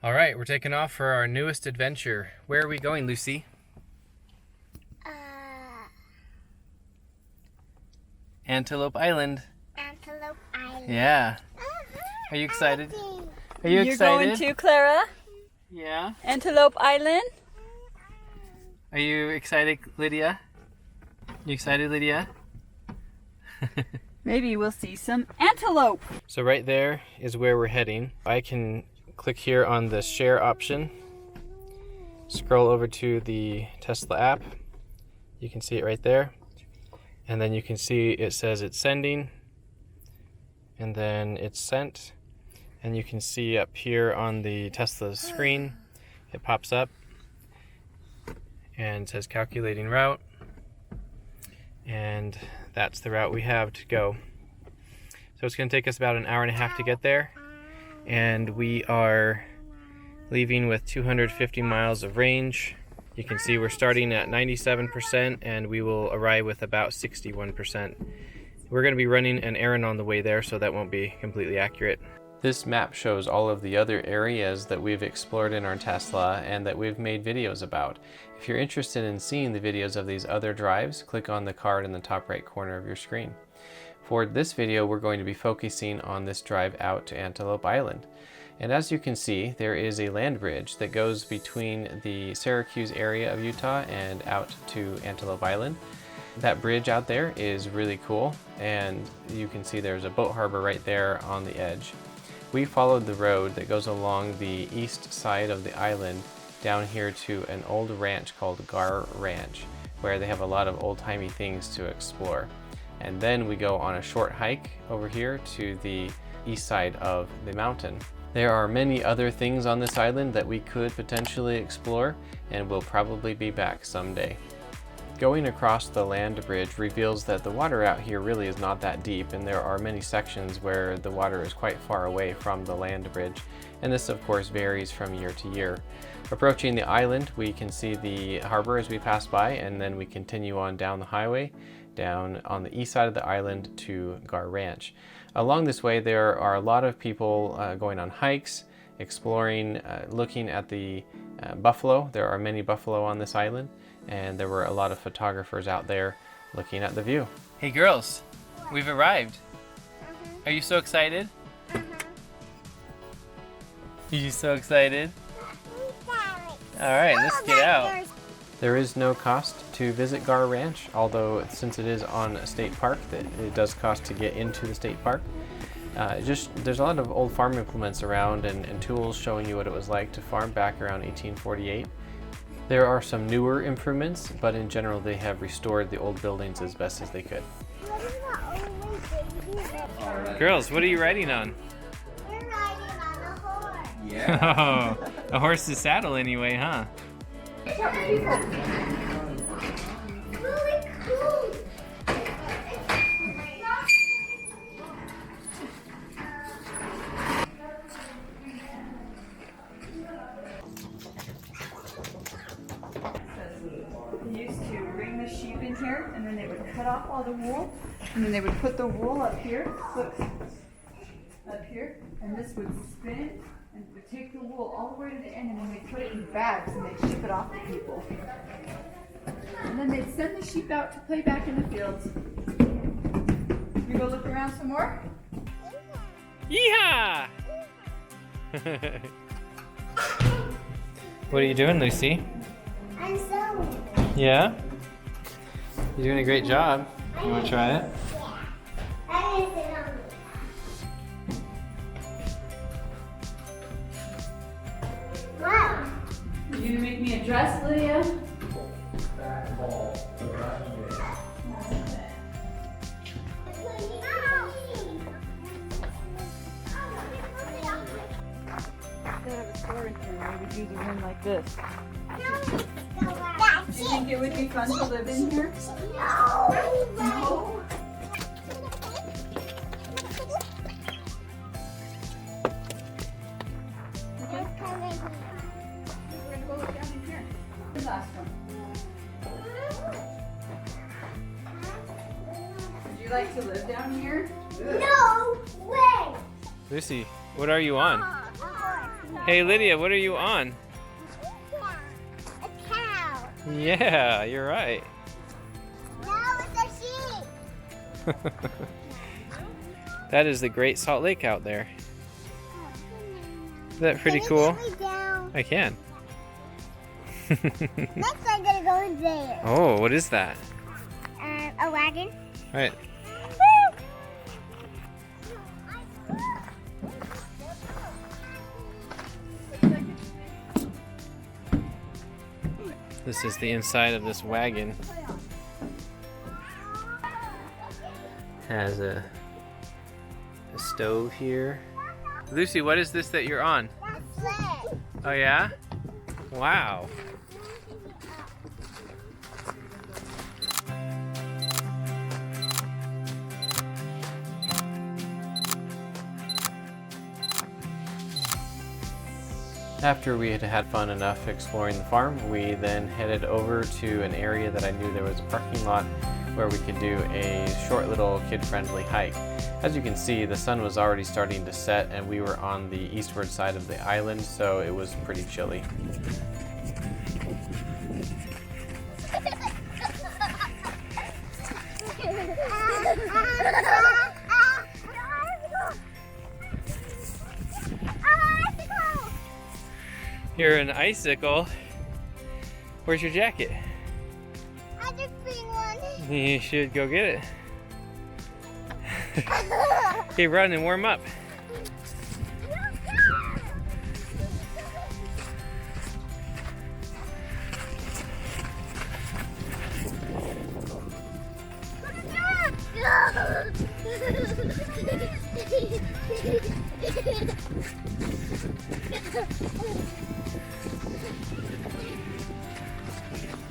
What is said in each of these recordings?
All right, we're taking off for our newest adventure. Where are we going, Lucy? Antelope Island. Antelope Island. Yeah. Are you excited? Are you You're excited? going to, Clara? Yeah. Antelope Island? Are you excited, Lydia? You excited, Lydia? Maybe we'll see some antelope. So right there is where we're heading. I can click here on the share option, scroll over to the Tesla app. You can see it right there. And then you can see it says it's sending, and then it's sent. And you can see up here on the Tesla screen, it pops up and it says calculating route. And that's the route we have to go. So it's going to take us about an hour and a half to get there. And we are leaving with 250 miles of range. You can see we're starting at 97% and we will arrive with about 61%. We're going to be running an errand on the way there, so that won't be completely accurate. This map shows all of the other areas that we've explored in our Tesla and that we've made videos about. If you're interested in seeing the videos of these other drives, click on the card in the top right corner of your screen. For this video, we're going to be focusing on this drive out to Antelope Island. And as you can see, there is a land bridge that goes between the Syracuse area of Utah and out to Antelope Island. That bridge out there is really cool, and you can see there's a boat harbor right there on the edge. We followed the road that goes along the east side of the island down here to an old ranch called Garr Ranch, where they have a lot of old-timey things to explore. And then we go on a short hike over here to the east side of the mountain. There are many other things on this island that we could potentially explore, and we'll probably be back someday. Going across the land bridge reveals that the water out here really is not that deep, and there are many sections where the water is quite far away from the land bridge, and this of course varies from year to year. Approaching the island, we can see the harbor as we pass by, and then we continue on down the highway, down on the east side of the island to Garr Ranch. Along this way there are a lot of people going on hikes, exploring, looking at the buffalo. There are many buffalo on this island, and there were a lot of photographers out there looking at the view. Hey girls, we've arrived. Are you so excited? Are you so excited? Alright, let's get out. There is no cost to visit Garr Ranch, although since it is on a state park, that it does cost to get into the state park. There's a lot of old farm implements around and tools showing you what it was like to farm back around 1848. There are some newer improvements, but in general they have restored the old buildings as best as they could. Girls, what are you riding on? We're riding on a horse. Yeah. Oh, a horse's saddle anyway, huh? Really cool. They used to bring the sheep in here, and then they would cut off all the wool, and then they would put the wool up here, look, up here, and this would spin, and would take the wool all the way to the end, and then they'd put it in bags, and they'd ship it off to people. And then they'd send the sheep out to play back in the fields. You go look around some more? Yeehaw! What are you doing, Lucy? I'm sewing. Yeah? You're doing a great job. You want to try it? Yeah. I need to sit on it. Wow. You gonna make me a dress, Lydia? Instead of a store in here, we would use a room like this. Do you think it would be fun to live in here? No. We're gonna go look down in here. The last one. Would you like to live down here? No way. Lucy, what are you on? Hey, Hey Lydia, what are you on? A cow. Yeah, you're right. No, it's a sheep. That is the Great Salt Lake out there. Is that pretty Can cool? you get me down? I can. Next, I'm gonna go in there. Oh, what is that? A wagon. All right. This is the inside of this wagon. Has a stove here. Lucy, what is this that you're on? That's it. Oh yeah? Wow. After we had had fun enough exploring the farm, we then headed over to an area that I knew there was a parking lot where we could do a short little kid-friendly hike. As you can see, the sun was already starting to set and we were on the eastward side of the island, so it was pretty chilly. You're an icicle. Where's your jacket? I just bring one. You should go get it. Okay, run and warm up.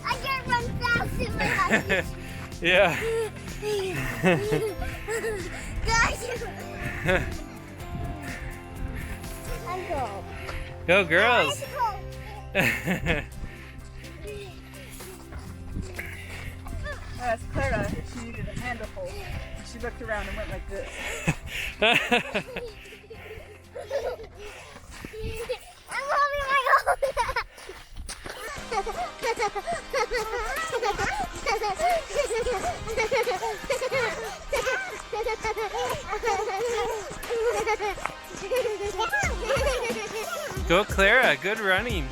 I can't run fast in my house. Yeah. I'm cold. Go girls. That's Clara. She needed a handful. She looked around and went like this. I'm holding my own. Go Clara, good running.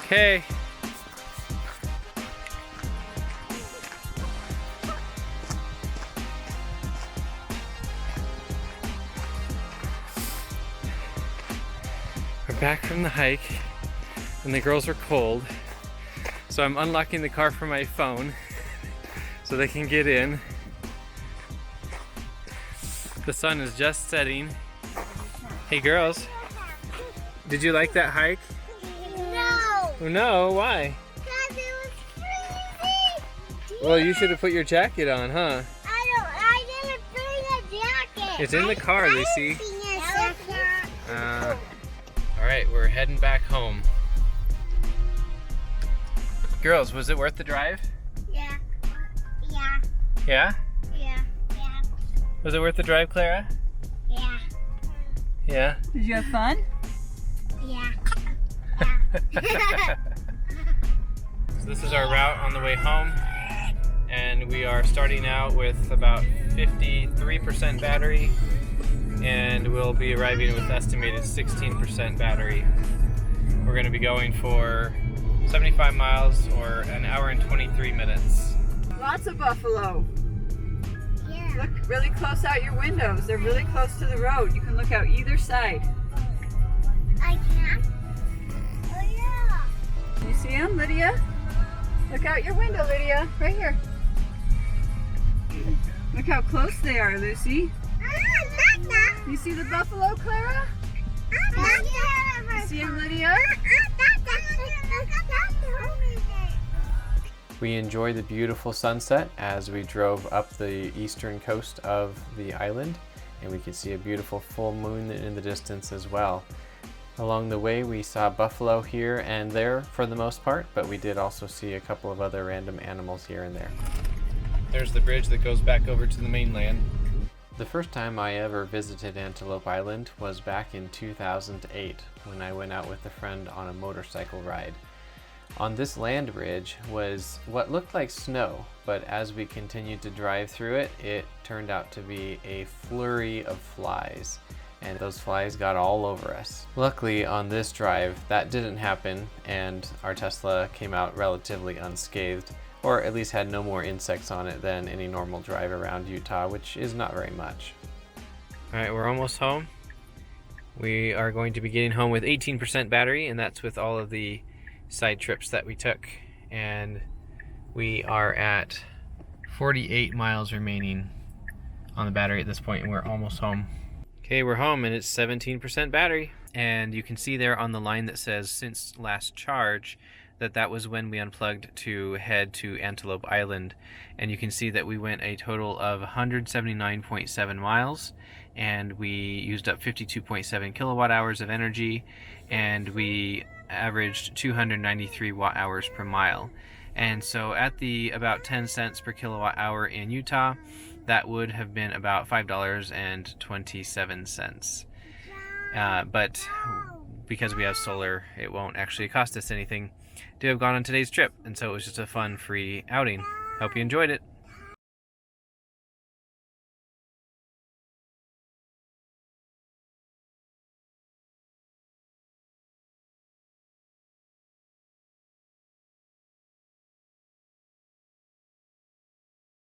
Okay. We're back from the hike and the girls are cold. So I'm unlocking the car from my phone so they can get in. The sun is just setting. Hey girls, did you like that hike? No. Oh no, why? Because it was freezing. Well, you should have put your jacket on, huh? I didn't bring a jacket. It's in the car, Lucy. Bring a jacket. Alright, we're heading back home. Girls, was it worth the drive? Yeah. Yeah. Yeah? Yeah. Yeah. Was it worth the drive, Clara? Yeah. Yeah? Did you have fun? Yeah. So this is our route on the way home, and we are starting out with about 53% battery, and we'll be arriving with estimated 16% battery. We're going to be going for 75 miles or an hour and 23 minutes. Lots of buffalo. Yeah. Look really close out your windows. They're really close to the road. You can look out either side. I can. Oh yeah. You see them, Lydia? Look out your window, Lydia. Right here. Look how close they are, Lucy. You see the buffalo, Clara? You see them, Lydia? We enjoyed the beautiful sunset as we drove up the eastern coast of the island, and we could see a beautiful full moon in the distance as well. Along the way we saw buffalo here and there for the most part, but we did also see a couple of other random animals here and there. There's the bridge that goes back over to the mainland. The first time I ever visited Antelope Island was back in 2008 when I went out with a friend on a motorcycle ride. On this land bridge was what looked like snow, but as we continued to drive through it, it turned out to be a flurry of flies, and those flies got all over us. Luckily on this drive that didn't happen, and our Tesla came out relatively unscathed, or at least had no more insects on it than any normal drive around Utah, which is not very much. Alright, we're almost home. We are going to be getting home with 18% battery, and that's with all of the side trips that we took. And we are at 48 miles remaining on the battery at this point, and we're almost home. Okay, we're home, and it's 17% battery. And you can see there on the line that says since last charge, that was when we unplugged to head to Antelope Island. And you can see that we went a total of 179.7 miles, and we used up 52.7 kilowatt hours of energy, and we averaged 293 watt hours per mile. And so at the about 10 cents per kilowatt hour in Utah, that would have been about $5.27. But because we have solar, it won't actually cost us anything to have gone on today's trip, and so it was just a fun, free outing. Hope you enjoyed it.